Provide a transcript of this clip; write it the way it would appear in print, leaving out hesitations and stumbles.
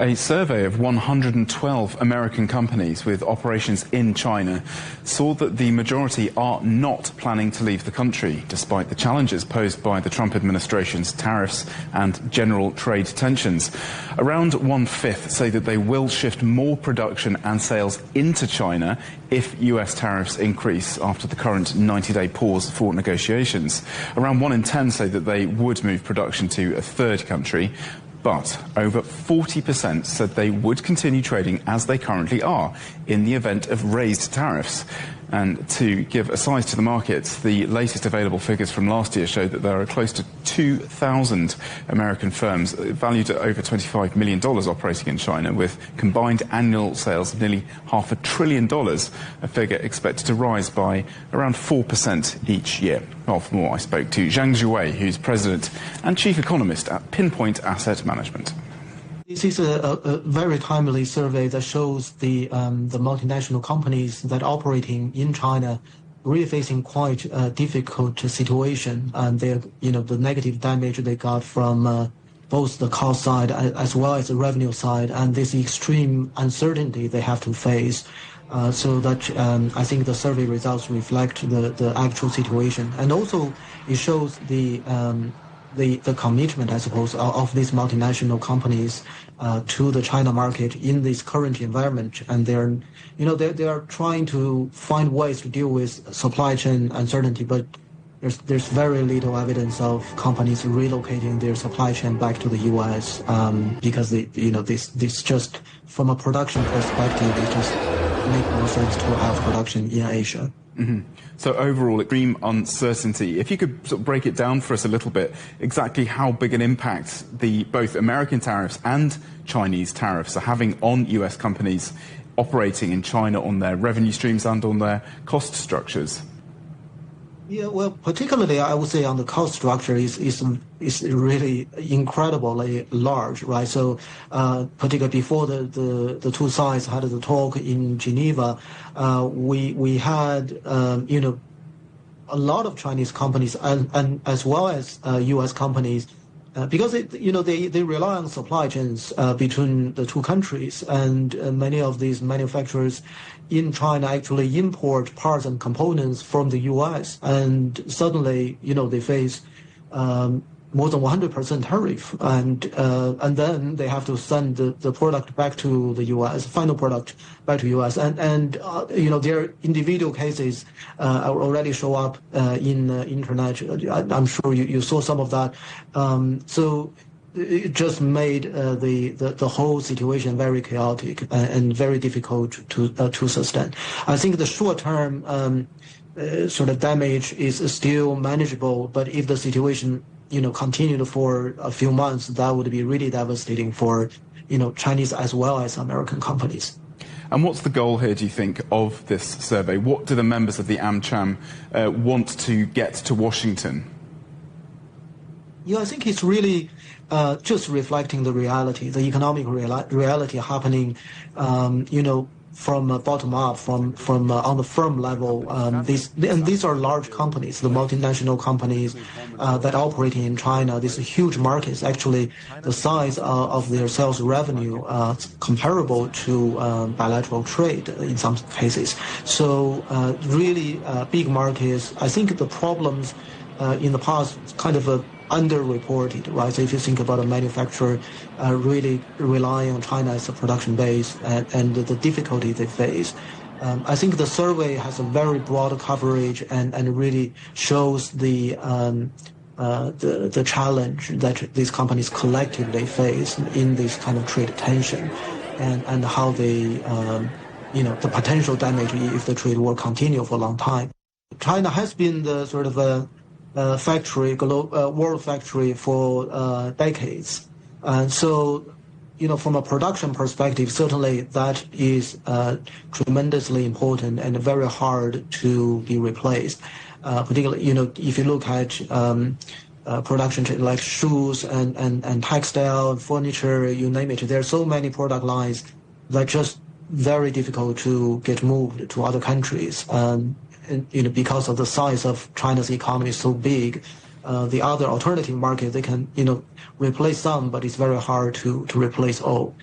A survey of 112 American companies with operations in China saw that the majority are not planning to leave the country, despite the challenges posed by the Trump administration's tariffs and general trade tensions. Around 1/5 say that they will shift more production and sales into China if US tariffs increase after the current 90-day pause for negotiations. Around 1 in 10 say that they would move production to a third country. But over 40% said they would continue trading as they currently are in the event of raised tariffs. And to give a size to the markets, the latest available figures from last year show that there are close to 2,000 American firms valued at over $25 million operating in China, with combined annual sales of nearly $500 billion, a figure expected to rise by around 4% each year. Well, for more, I spoke to Zhang, who's president and chief economist at Pinpoint Asset Management. This is a very timely survey that shows the multinational companies that are operating in China really facing quite a difficult situation, and the negative damage they got from both the cost side as well as the revenue side, and this extreme uncertainty they have to face. So that I think the survey results reflect the actual situation, and also it shows the commitment, I suppose, of these multinational companies to the China market in this current environment, and they are trying to find ways to deal with supply chain uncertainty, but there's very little evidence of companies relocating their supply chain back to the U.S. Because this just from a production perspective, it just makes more sense to have production in Asia. Mm-hmm. So overall, extreme uncertainty. If you could sort of break it down for us a little bit, exactly how big an impact both American tariffs and Chinese tariffs are having on US companies operating in China, on their revenue streams and on their cost structures? Yeah, well, particularly I would say on the cost structure is really incredibly large, right? So, particularly before the two sides had the talk in Geneva, we had a lot of Chinese companies and as well as U.S. companies. Because they rely on supply chains between the two countries, and many of these manufacturers in China actually import parts and components from the U.S. and suddenly they face more than 100% tariff, and then they have to send the product back to the U.S. final product back to U.S. and their individual cases already show up in internet. I'm sure you saw some of that. So it just made the whole situation very chaotic and very difficult to sustain. I think the short term sort of damage is still manageable, but if the situation continued for a few months, that would be really devastating for Chinese as well as American companies. And what's the goal here, do you think, of this survey? What do the members of the AmCham want to get to Washington? Yeah, I think it's really just reflecting the reality, the economic reality happening, from bottom up, from on the firm level. These are large companies, the multinational companies that are operating in China. These are huge markets. Actually, the size of their sales revenue comparable to bilateral trade in some cases. So really big markets. I think the problems in the past kind of underreported, right? So if you think about a manufacturer really relying on China as a production base and the difficulty they face, I think the survey has a very broad coverage and really shows the challenge that these companies collectively face in this kind of trade tension, and how they the potential damage if the trade war continue for a long time. China has been the sort of world factory for decades, and so from a production perspective, certainly that is tremendously important and very hard to be replaced. Particularly, if you look at production like shoes and textile, furniture, you name it, there are so many product lines that just very difficult to get moved to other countries. Because of the size of China's economy is so big, the other alternative market, they can, replace some, but it's very hard to replace all.